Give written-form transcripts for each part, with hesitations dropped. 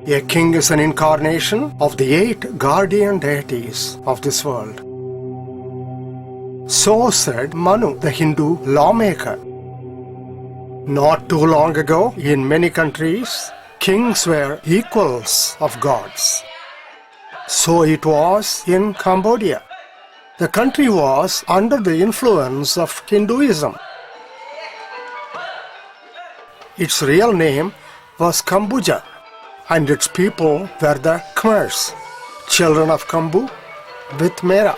A king is an incarnation of the 8 guardian deities of this world. So said Manu, the Hindu lawmaker. Not too long ago, in many countries, kings were equals of gods. So it was in Cambodia. The country was under the influence of Hinduism. Its real name was Cambodia, and its people were the Khmers, children of Kambu with Mera.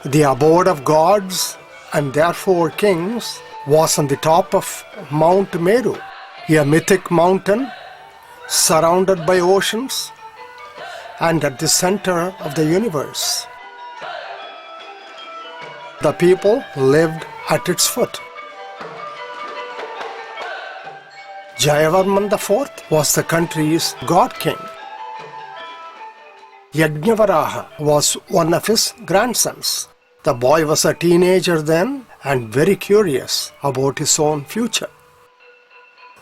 The abode of gods and therefore kings was on the top of Mount Meru, a mythic mountain surrounded by oceans and at the center of the universe. The people lived at its foot. Jayavarman IV was the country's god king. Yajnavaraha was one of his grandsons. The boy was a teenager then and very curious about his own future.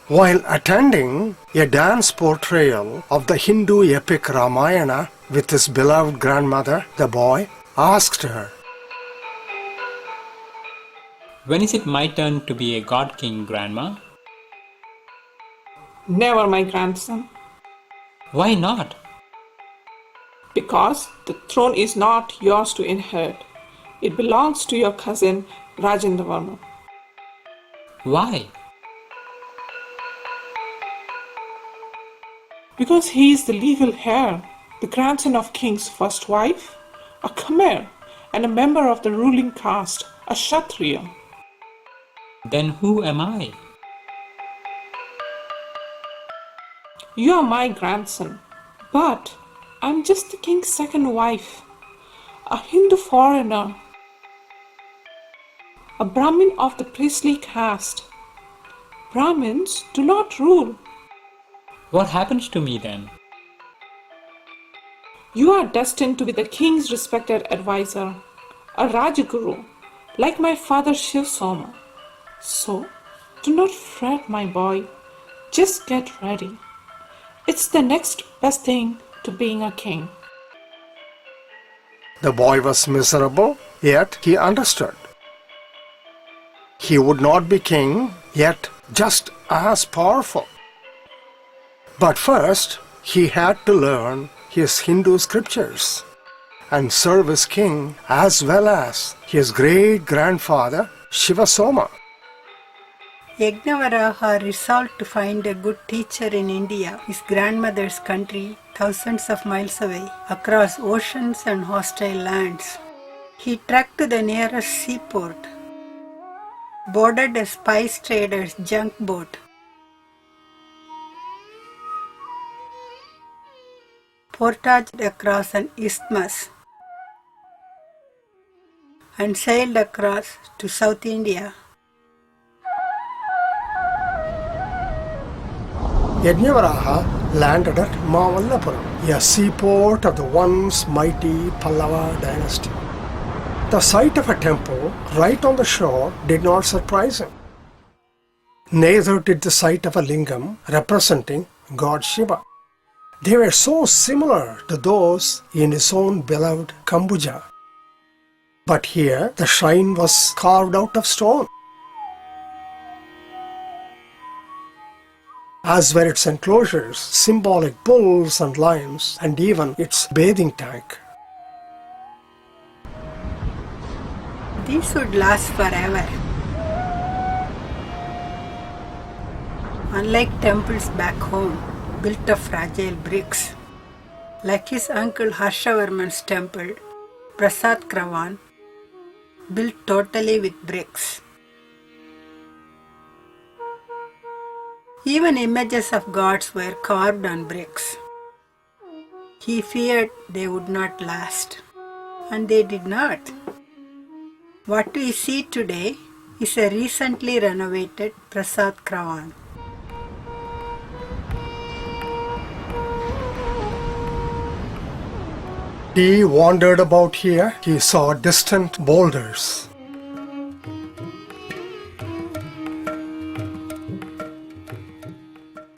While attending a dance portrayal of the Hindu epic Ramayana with his beloved grandmother, the boy asked her, "When is it my turn to be a god king, Grandma?" "Never, my grandson. "Why not?" Because the throne is not yours to inherit. It belongs to your cousin Rajendra Varma." "Why?" "Because he is the legal heir, the grandson of king's first wife, a Khmer, and a member of the ruling caste, a Kshatriya." "Then who am I?" "You are my grandson, but I'm just the king's second wife, a Hindu foreigner, a Brahmin of the priestly caste. Brahmins do not rule." "What happens to me then?" "You are destined to be the king's respected advisor, a Rajaguru, like my father Shiv Soma. So, do not fret, my boy. Just get ready. It's the next best thing to being a king." The boy was miserable, yet he understood. He would not be king, yet just as powerful. But first, he had to learn his Hindu scriptures and serve his king as well as his great-grandfather Shiva Soma. Yajnavaraha resolved to find a good teacher in India, his grandmother's country, thousands of miles away, across oceans and hostile lands. He trekked to the nearest seaport, boarded a spice trader's junk boat, portaged across an isthmus, and sailed across to South India. Yajnavaraha landed at Mavallapuram, a seaport of the once mighty Pallava dynasty. The sight of a temple right on the shore did not surprise him. Neither did the sight of a lingam representing God Shiva. They were so similar to those in his own beloved Cambodia. But here the shrine was carved out of stone, as were its enclosures, symbolic bulls and lions, and even its bathing tank. These would last forever. Unlike temples back home, built of fragile bricks, like his uncle Harshavarman's temple, Prasad Kravan, built totally with bricks. Even images of gods were carved on bricks. He feared they would not last, and they did not. What we see today is a recently renovated Prasad Kravan. He wandered about here. He saw distant boulders.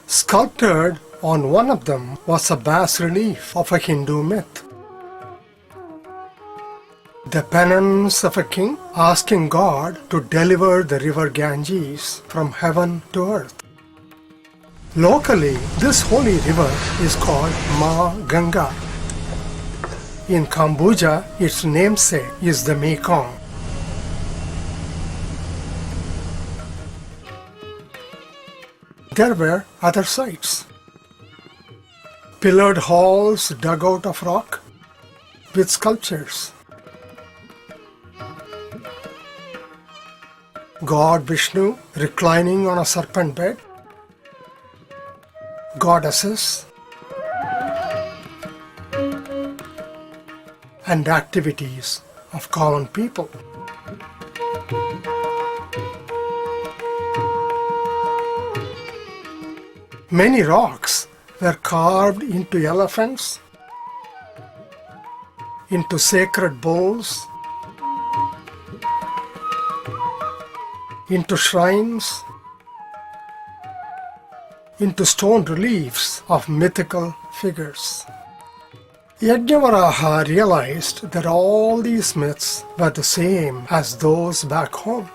Sculpted on one of them was a bas-relief of a Hindu myth. The penance of a king asking God to deliver the river Ganges from heaven to earth. Locally, this holy river is called Ma Ganga. In Cambodia, its namesake is the Mekong. There were other sites. Pillared halls dug out of rock with sculptures. God Vishnu reclining on a serpent bed. Goddesses and activities of common people. Many rocks were carved into elephants, into sacred bowls, into shrines, into stone reliefs of mythical figures. Yajnavaraha realized that all these myths were the same as those back home.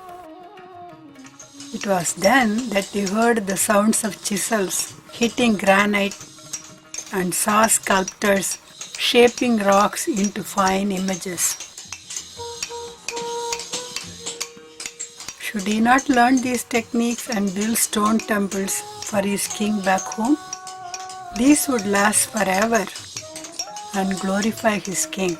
It was then that he heard the sounds of chisels hitting granite and saw sculptors shaping rocks into fine images. Should he not learn these techniques and build stone temples for his king back home? These would last forever and glorify his king.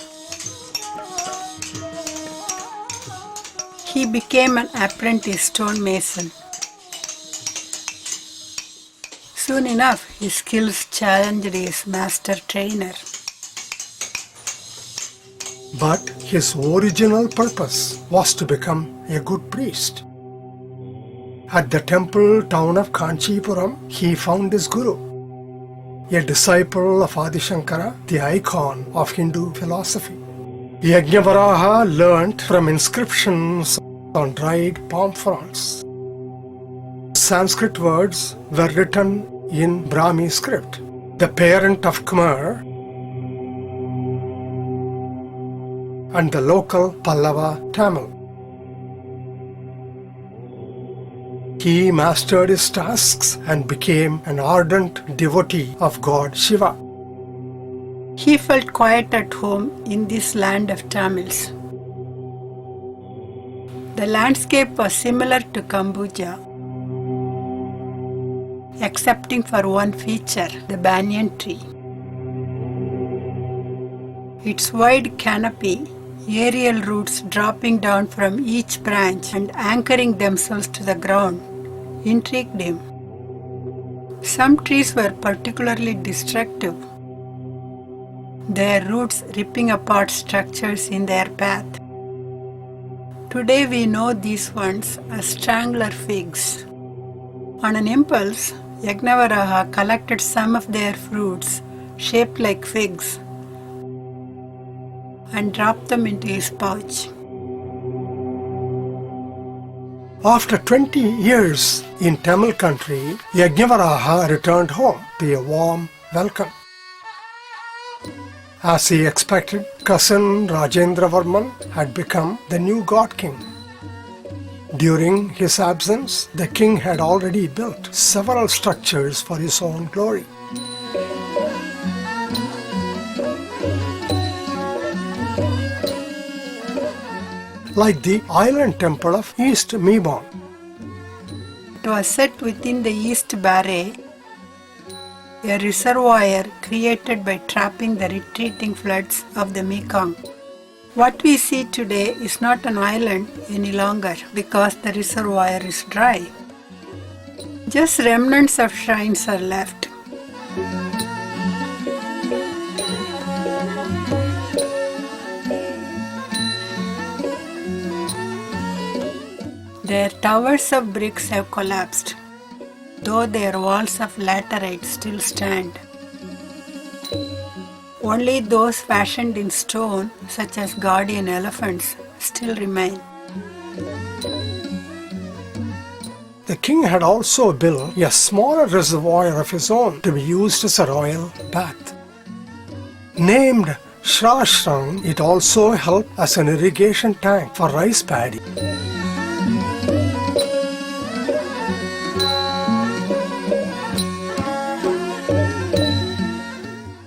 He became an apprentice stonemason. Soon enough, his skills challenged his master trainer. But his original purpose was to become a good priest. At the temple town of Kanchipuram, he found his guru, a disciple of Adi Shankara, the icon of Hindu philosophy. Yajnavaraha learnt from inscriptions on dried palm fronds. Sanskrit words were written in Brahmi script, the parent of Khmer and the local Pallava Tamil. He mastered his tasks and became an ardent devotee of God Shiva. He felt quiet at home in this land of Tamils. The landscape was similar to Cambodia, excepting for one feature, the banyan tree. Its wide canopy, aerial roots dropping down from each branch and anchoring themselves to the ground, intrigued him. Some trees were particularly destructive, their roots ripping apart structures in their path. Today we know these ones as strangler figs. On an impulse, Yajnavaraha collected some of their fruits shaped like figs and dropped them into his pouch. After 20 years in Tamil country, Yajnavaraha returned home to a warm welcome. As he expected, cousin Rajendra Varman had become the new god king. During his absence, the king had already built several structures for his own glory. Like the island temple of East Mebon. It was set within the East Barre, a reservoir created by trapping the retreating floods of the Mekong. What we see today is not an island any longer because the reservoir is dry. Just remnants of shrines are left. Their towers of bricks have collapsed, though their walls of laterite still stand. Only those fashioned in stone, such as guardian elephants, still remain. The king had also built a smaller reservoir of his own to be used as a royal bath. Named srei, it also helped as an irrigation tank for rice paddy.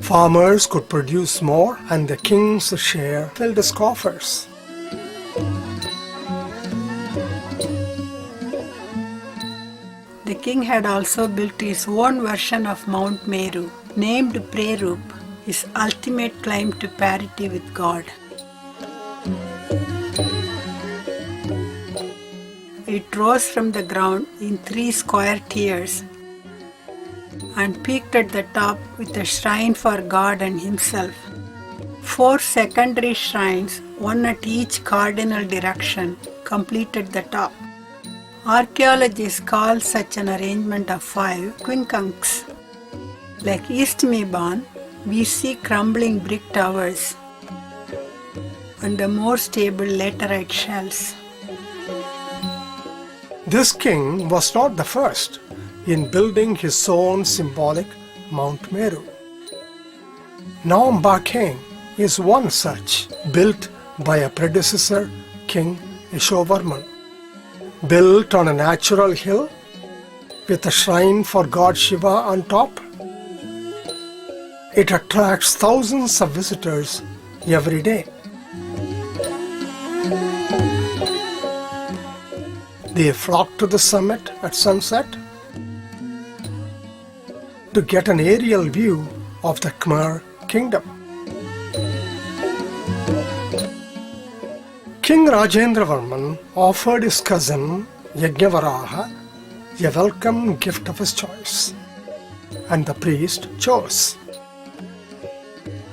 Farmers could produce more and the king's share filled his coffers. The king had also built his own version of Mount Meru, named Prayerup, his ultimate climb to parity with God. It rose from the ground in 3 square tiers and peaked at the top with a shrine for God and himself. 4 secondary shrines, one at each cardinal direction, completed the top. Archaeologists call such an arrangement of 5 quincunx. Like East Meban, we see crumbling brick towers and the more stable laterite shells. This king was not the first in building his own symbolic Mount Meru. Thom is one such, built by a predecessor, King Yashovarman. Built on a natural hill with a shrine for God Shiva on top. It attracts thousands of visitors every day. They flock to the summit at sunset to get an aerial view of the Khmer kingdom. King Rajendravarman offered his cousin Yajnavaraha a welcome gift of his choice, and the priest chose.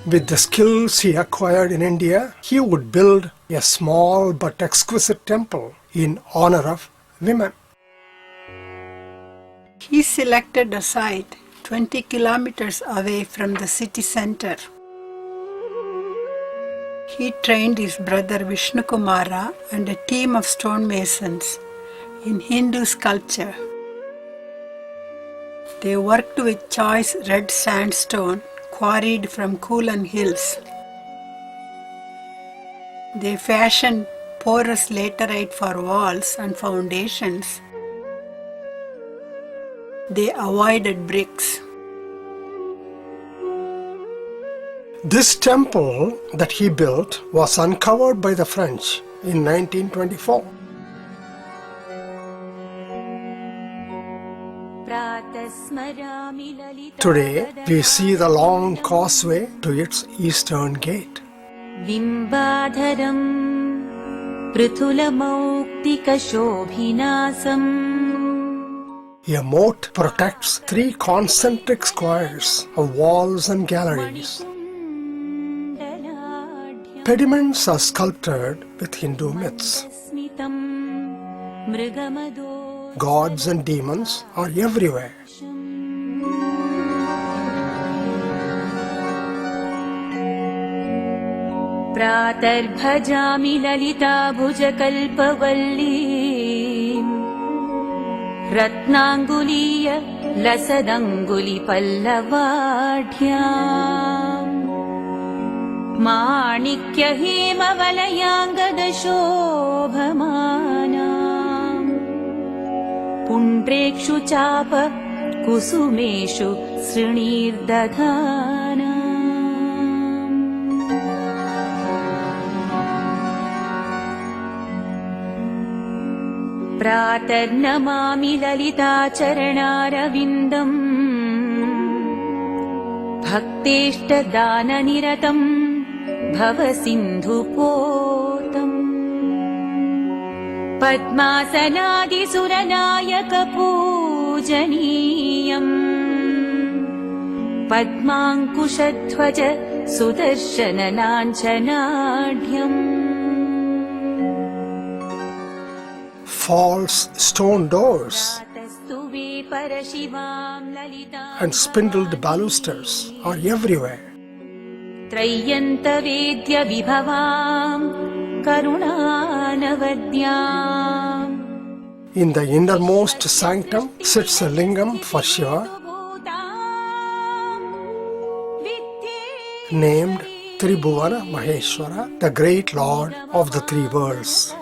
With the skills he acquired in India, he would build a small but exquisite temple in honor of women. He selected a site 20 kilometers away from the city center. He trained his brother Vishnukumara and a team of stonemasons in Hindu sculpture. They worked with choice red sandstone quarried from Kulan hills. They fashioned porous laterite for walls and foundations. They avoided bricks. This temple that he built was uncovered by the French in 1924. Today, we see the long causeway to its eastern gate. A moat protects 3 concentric squares of walls and galleries. Pediments are sculpted with Hindu myths. Gods and demons are everywhere. प्रातर्भजामि ललिताभुजकल्पवल्लीम् रत्नाङ्गुलीय लसदङ्गुलिपल्लवाढ्याम् माणिक्यहेमवलयाङ्गदशोभमानाम् पुण्ड्रेक्षु चाप कुसुमेषु सृणीर्दधाना प्रातर्नमामि ललिताचरणारविन्दम् भक्तेष्टदाननिरतम् भवसिन्धुपोतम् पद्मासनादिसुरनायकपूजनीयम् पद्माङ्कुशध्वज सुदर्शनलाञ्छनाढ्यम् false stone doors and spindled balusters are everywhere. त्रय्यन्तवेद्य विभवां करुणानवद्याम् In the innermost sanctum sits a lingam for Shiva named Tribhuvana Maheshwara, the great Lord of the three worlds.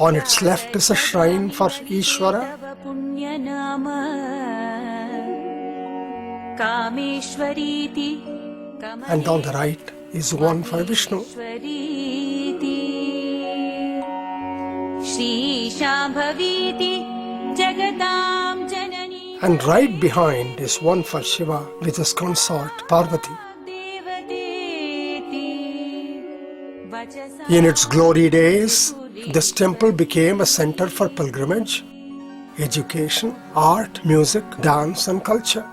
On its left is a shrine for Ishvara, and on the right is one for Vishnu. And right behind is one for Shiva with his consort Parvati. In its glory days, this temple became a center for pilgrimage, education, art, music, dance and culture.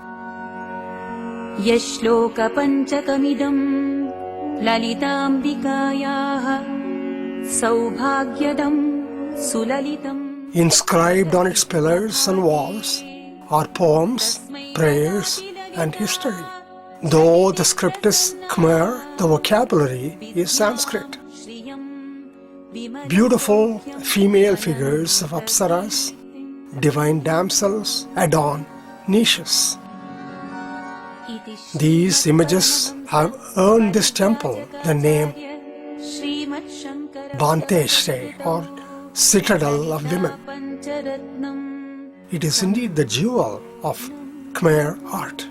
यश्लोकपञ्चकमिदं ललिताम्बिकायाः सौभाग्यदं सुललितम्. Inscribed on its pillars and walls are poems, prayers and history. Though the script is Khmer, the vocabulary is Sanskrit. Beautiful female figures of apsaras, divine damsels, adorn niches. These images have earned this temple the name banteay or citadel of women. It is indeed the jewel of Khmer art.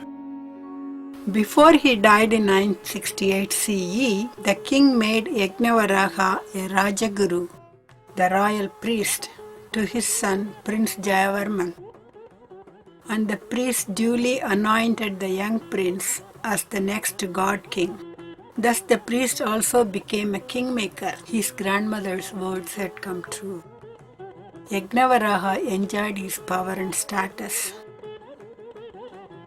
Before he died in 968 CE, the king made Yagnavaraha a Rajaguru, the royal priest, to his son Prince Jayavarman. And the priest duly anointed the young prince as the next god king. Thus the priest also became a kingmaker. His grandmother's words had come true. Yagnavaraha enjoyed his power and status.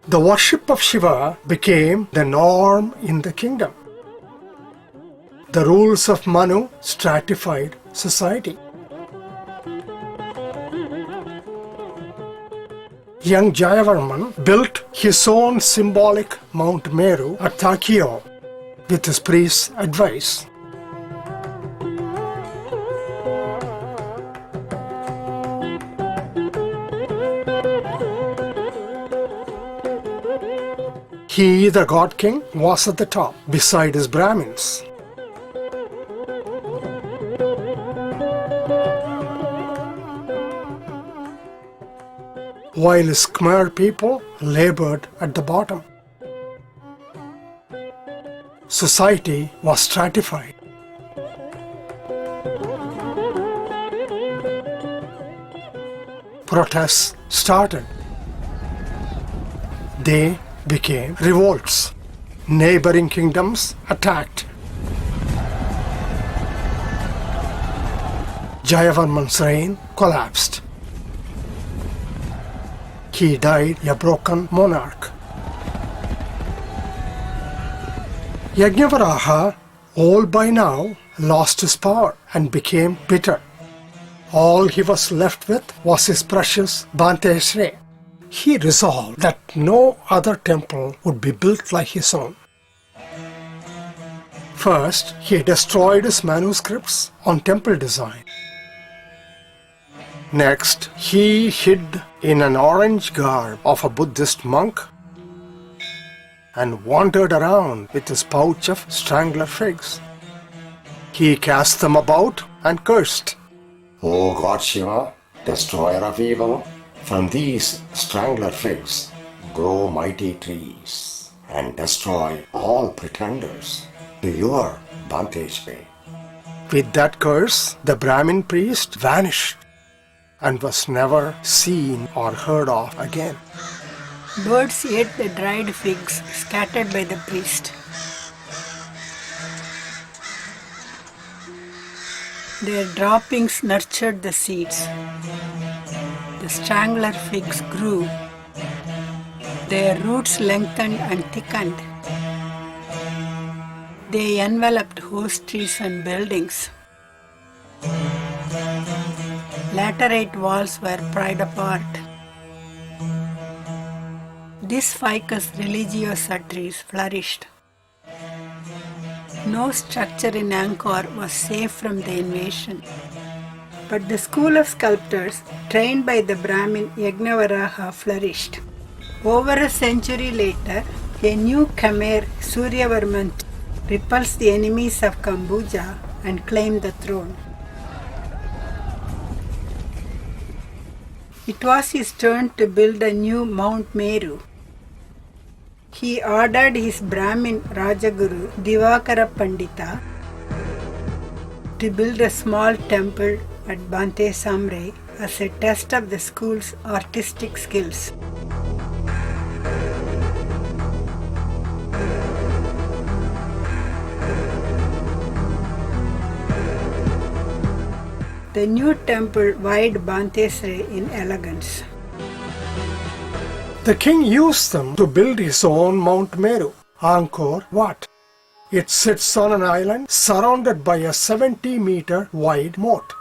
The worship of Shiva became the norm in the kingdom. The rules of Manu stratified society. Young Jayavarman built his own symbolic Mount Meru at Takio with his priest's advice. He, the god king, was at the top beside his Brahmins. While his Khmer people labored at the bottom. Society was stratified. Protests started. They became revolts. Neighboring kingdoms attacked. Jayavarman's reign collapsed. He died a broken monarch. Yagnavaraha, old by now, lost his power and became bitter. All he was left with was his precious banteay srei. He resolved that no other temple would be built like his own. First, he destroyed his manuscripts on temple design. Next, he hid in an orange garb of a Buddhist monk and wandered around with his pouch of strangler figs. He cast them about and cursed. O God Shiva, destroyer of evil, from these strangler figs grow mighty trees and destroy all pretenders to your banteay srei. With that curse, the Brahmin priest vanished and was never seen or heard of again. Birds ate the dried figs scattered by the priest. Their droppings nurtured the seeds. The strangler figs grew. Their roots lengthened and thickened. They enveloped host trees and buildings. Laterite walls were pried apart. These ficus religiosa trees flourished. No structure in Angkor was safe from the invasion. But the school of sculptors, trained by the Brahmin Yagnavaraha, flourished. Over a century later, a new Khmer, Suryavarman, repulsed the enemies of Cambodia and claimed the throne. It was his turn to build a new Mount Meru. He ordered his Brahmin Rajaguru Divakara Pandita to build a small temple at banteay as a test of the school's artistic skills. The new temple vied banteay in elegance. The king used them to build his own Mount Meru, Angkor Wat. It sits on an island surrounded by a 70-meter wide moat.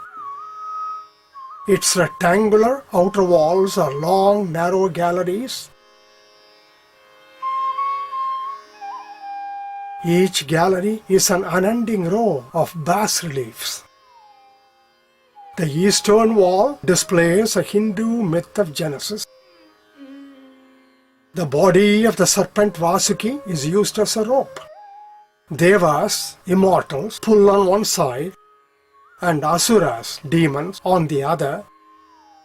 Its rectangular outer walls are long, narrow galleries. Each gallery is an unending row of bas-reliefs. The eastern wall displays a Hindu myth of Genesis. The body of the serpent Vasuki is used as a rope. Devas, immortals, pull on one side and Asuras, demons, on the other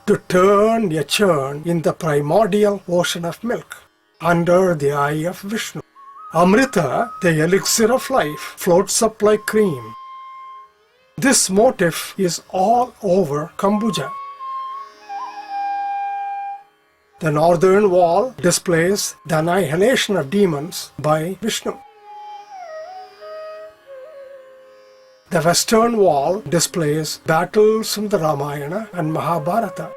to turn a churn in the primordial ocean of milk under the eye of Vishnu. Amrita, the elixir of life, floats up like cream. This motif is all over Cambodia. The northern wall displays the annihilation of demons by Vishnu. The western wall displays battles from the Ramayana and Mahabharata.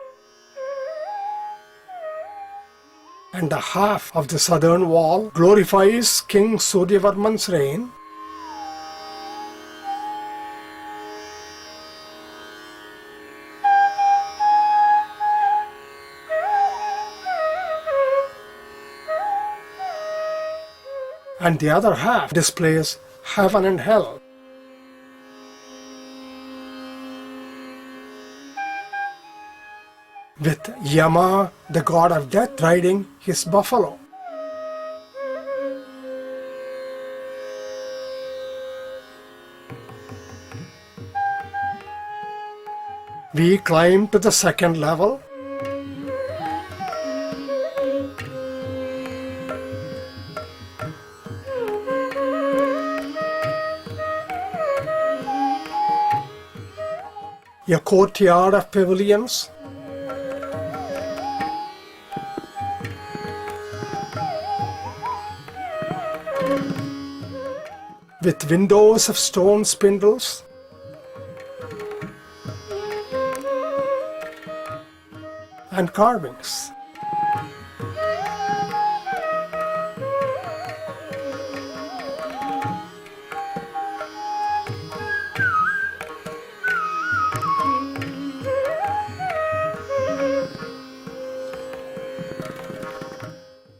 And the half of the southern wall glorifies King Suryavarman's reign. And the other half displays heaven and hell. With Yama, the god of death, riding his buffalo. We climb to the second level. A courtyard of pavilions. With windows of stone spindles. And carvings.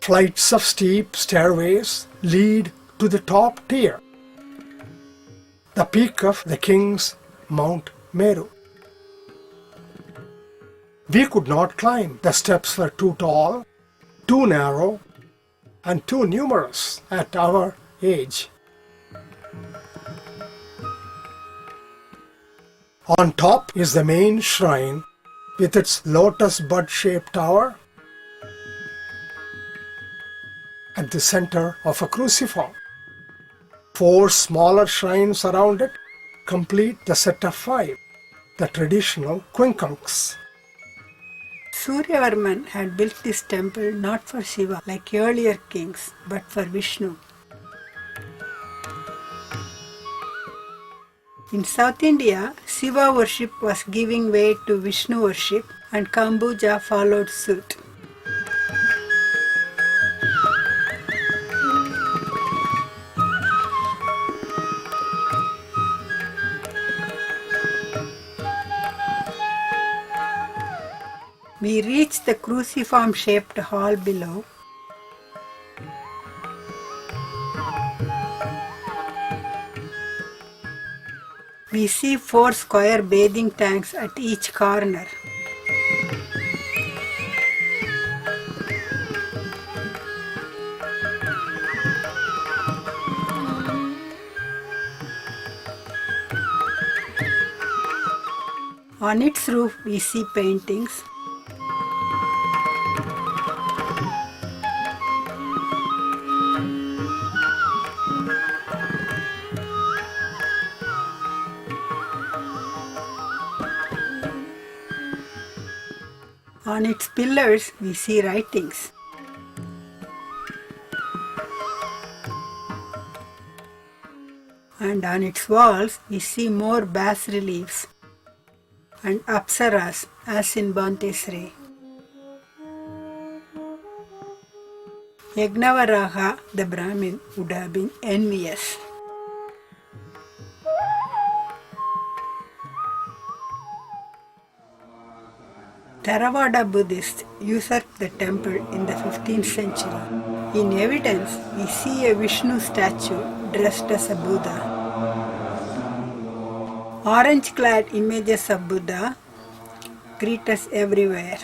Flights of steep stairways lead to the top tier, the peak of the king's Mount Meru. We could not climb. The steps were too tall, too narrow, and too numerous at our age. On top is the main shrine with its lotus bud-shaped tower at the center of a cruciform. 4 smaller shrines around it complete the set of 5, the traditional quincunx. Suryavarman had built this temple not for Shiva like earlier kings, but for Vishnu. In South India, Shiva worship was giving way to Vishnu worship, and Cambodia followed suit. we reach the cruciform-shaped hall below. We see 4 square bathing tanks at each corner. On its roof we see paintings. On its pillars we see writings. And on its walls we see more bas-reliefs and apsaras as in banteay srei. Yagnavaraha, the Brahmin, would have been envious. Theravada Buddhists usurped the temple in the 15th century. In evidence, we see a Vishnu statue dressed as a Buddha. Orange-clad images of Buddha greet us everywhere.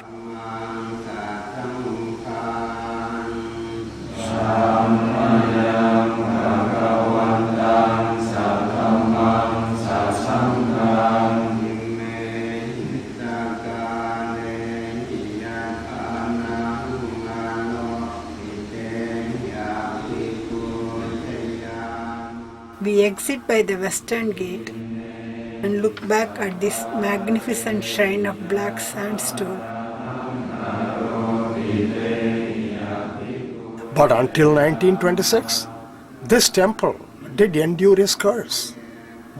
We exit by the western gate and look back at this magnificent shrine of black sandstone. But until 1926, this temple did endure its curse,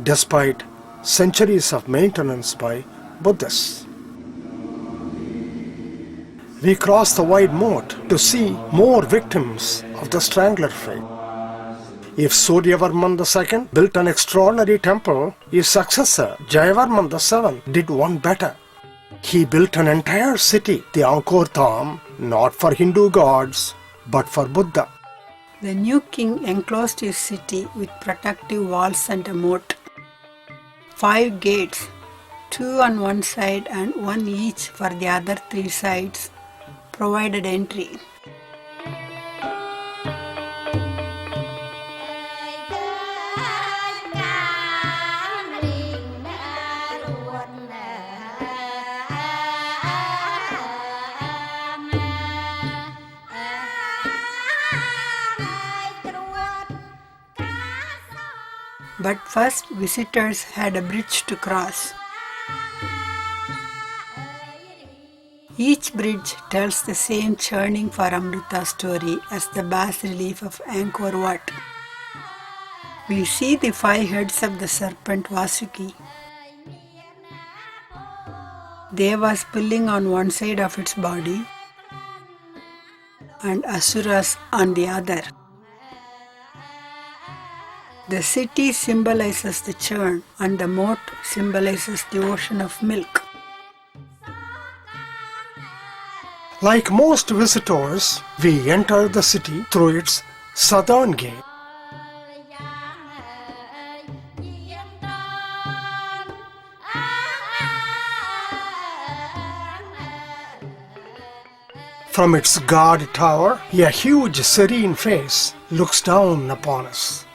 despite centuries of maintenance by Buddhists. We cross the wide moat to see more victims of the strangler fate. If Suryavarman II built an extraordinary temple, his successor Jayavarman VII did one better. He built an entire city, the Angkor thom, not for Hindu gods, but for Buddha. The new king enclosed his city with protective walls and a moat. 5 gates, 2 on one side and 1 each for the other 3 sides, provided entry. But first visitors had a bridge to cross. Each bridge tells the same churning for Amrita story as the bas-relief of Angkor Wat. We see the 5 heads of the serpent Vasuki. Devas pulling on one side of its body and Asuras on the other. The city symbolizes the churn and the moat symbolizes the ocean of milk. Like most visitors, we enter the city through its southern gate. From its guard tower, a huge serene face looks down upon us.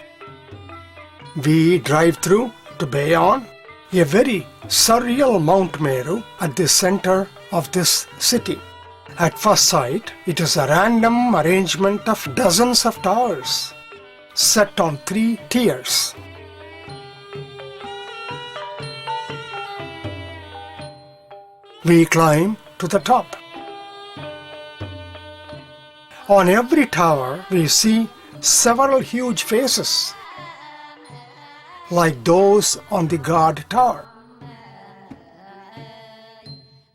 We drive through to Bayon, a very surreal Mount Meru at the center of this city. At first sight, it is a random arrangement of dozens of towers set on 3 tiers. We climb to the top. On every tower, we see several huge faces, like those on the guard tower.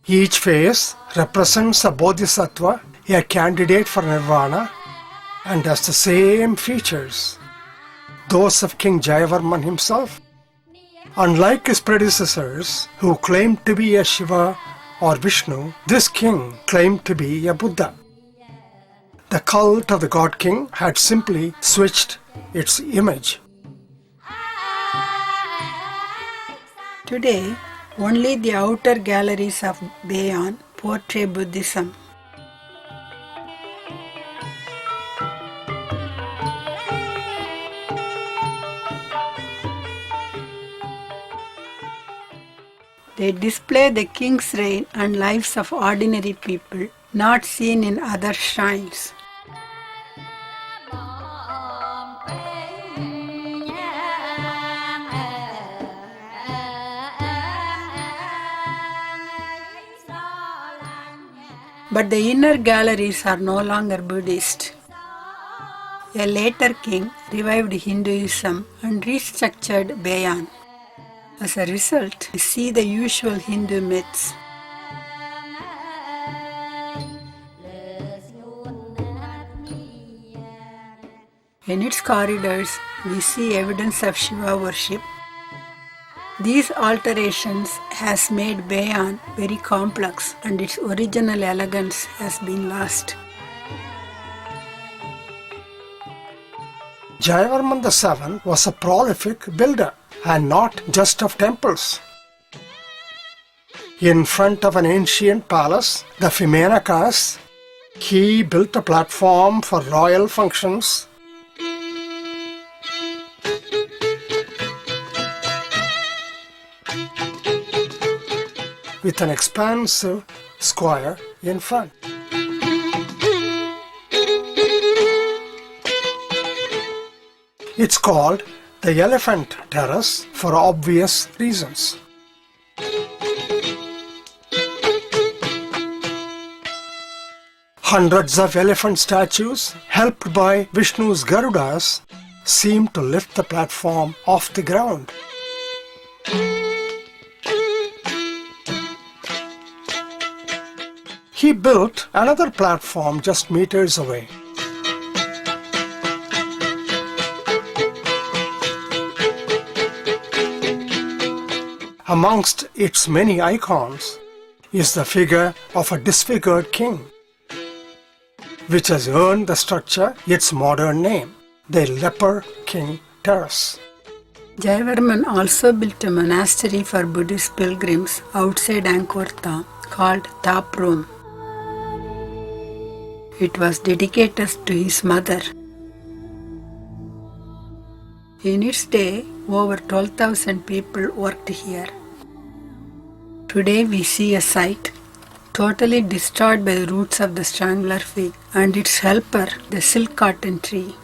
Each face represents a bodhisattva, a candidate for nirvana, and has the same features, those of King Jayavarman himself. Unlike his predecessors, who claimed to be a Shiva or Vishnu, this king claimed to be a Buddha. The cult of the god king had simply switched its image. Today, only the outer galleries of Bayon portray Buddhism. They display the king's reign and lives of ordinary people, not seen in other shrines. But the inner galleries are no longer Buddhist. A later king revived Hinduism and restructured Bayon. As a result, we see the usual Hindu myths. In its corridors, we see evidence of Shiva worship. These alterations has made Bayon very complex and its original elegance has been lost. Jayavarman VII was a prolific builder, and not just of temples. In front of an ancient palace, the Vimanakas, he built a platform for royal functions. With an expansive square in front. It's called the Elephant Terrace for obvious reasons. Hundreds of elephant statues, helped by Vishnu's Garudas, seem to lift the platform off the ground. He built another platform just meters away. Amongst its many icons is the figure of a disfigured king, which has earned the structure its modern name, the Leper King Terrace. Jayavarman also built a monastery for Buddhist pilgrims outside Angkor Thom called Thom. It was dedicated to his mother. In its day, over 12,000 people worked here. Today we see a site totally destroyed by the roots of the strangler fig and its helper, the silk cotton tree.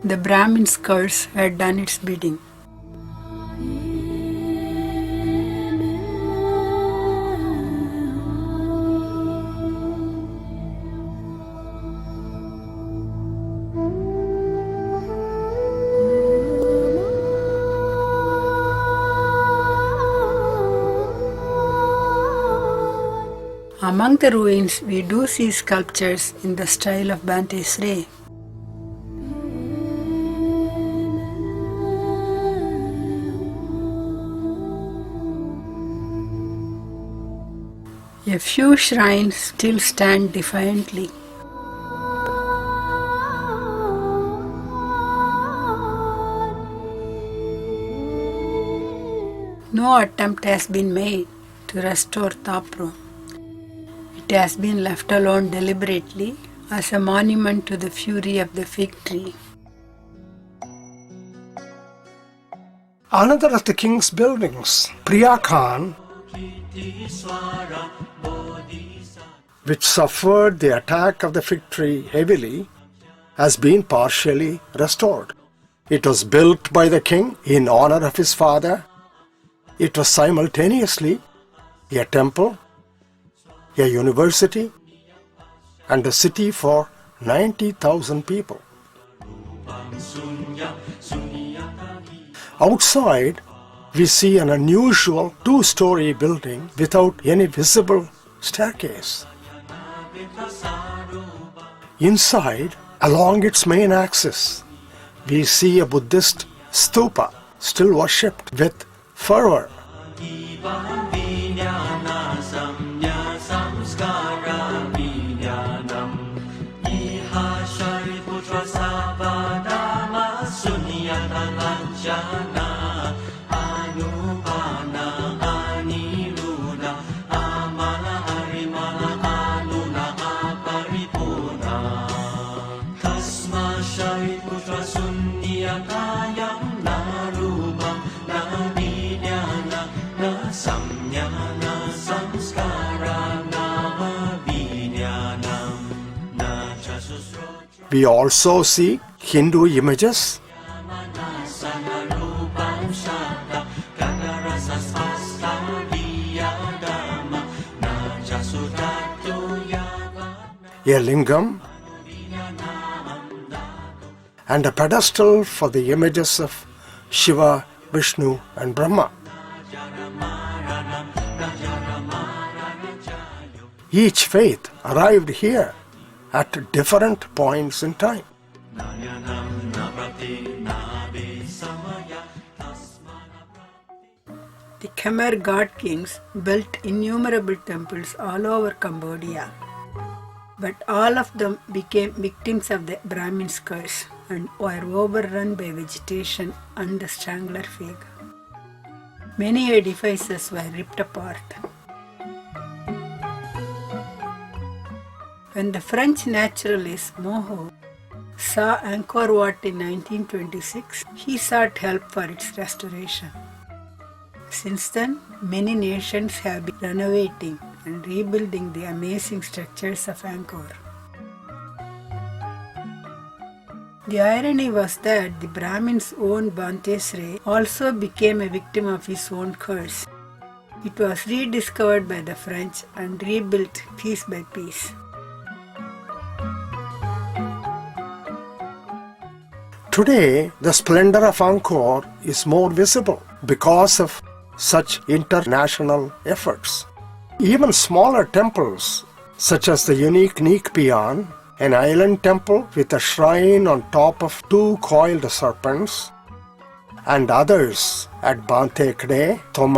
The Brahmin's curse had done its bidding. Among the ruins, we do see sculptures in the style of banteay srei. A few shrines still stand defiantly. No attempt has been made to restore Thom. It has been left alone deliberately as a monument to the fury of the fig tree. Another of the king's buildings, Priya Khan, which suffered the attack of the fig tree heavily, has been partially restored. It was built by the king in honor of his father. It was simultaneously a temple, a university, and a city for 90,000 people. Outside, we see an unusual two-story building without any visible staircase. Inside, along its main axis, we see a Buddhist stupa still worshipped with fervor. We also see Hindu images, a lingam, and a pedestal for the images of Shiva, Vishnu, and Brahma. Each faith arrived here at different points in time. The Khmer god kings built innumerable temples all over Cambodia, but all of them became victims of the Brahmin's curse and were overrun by vegetation and the strangler fig. Many edifices were ripped apart. When the French naturalist Moho saw Angkor Wat in 1926, he sought help for its restoration. Since then, many nations have been renovating and rebuilding the amazing structures of Angkor. The irony was that the Brahmin's own banteay srei also became a victim of his own curse. It was rediscovered by the French and rebuilt piece by piece. Today, the splendor of Angkor is more visible because of such international efforts. Even smaller temples, such as the unique Neak Bayon, an island temple with a shrine on top of 2 coiled serpents, and others at Banteay, Thom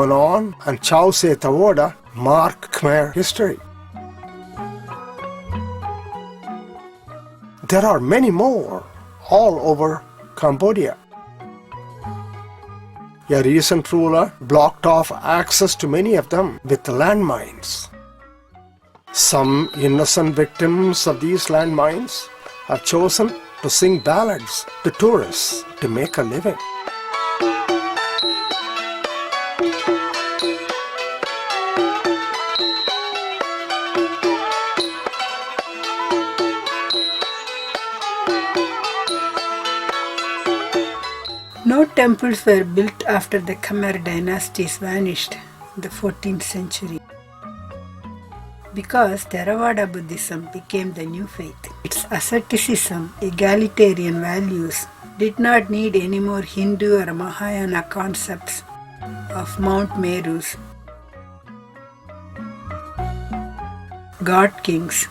and Chao Se Tavoda, mark Khmer history. There are many more all over Cambodia. A recent ruler blocked off access to many of them with landmines. Some innocent victims of these landmines have chosen to sing ballads to tourists to make a living. No temples were built after the Khmer dynasties vanished in the 14th century because Theravada Buddhism became the new faith. Its asceticism, egalitarian values did not need any more Hindu or Mahayana concepts of Mount Merus, god kings,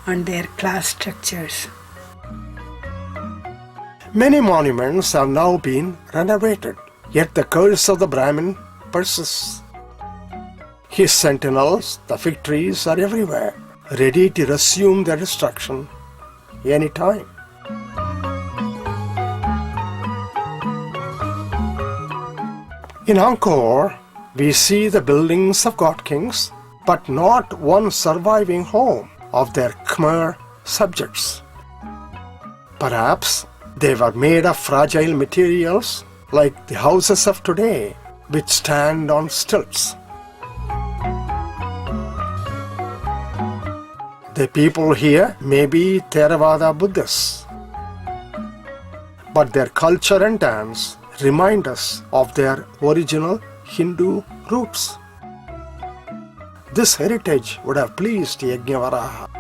and their class structures. Many monuments have now been renovated, yet the curse of the Brahmin persists. His sentinels, the fig trees, are everywhere, ready to resume their destruction any time. In Angkor, we see the buildings of god kings, but not one surviving home of their Khmer subjects. Perhaps they were made of fragile materials like the houses of today, which stand on stilts. The people here may be Theravada Buddhists, but their culture and dance remind us of their original Hindu roots. This heritage would have pleased Yajñavaraha.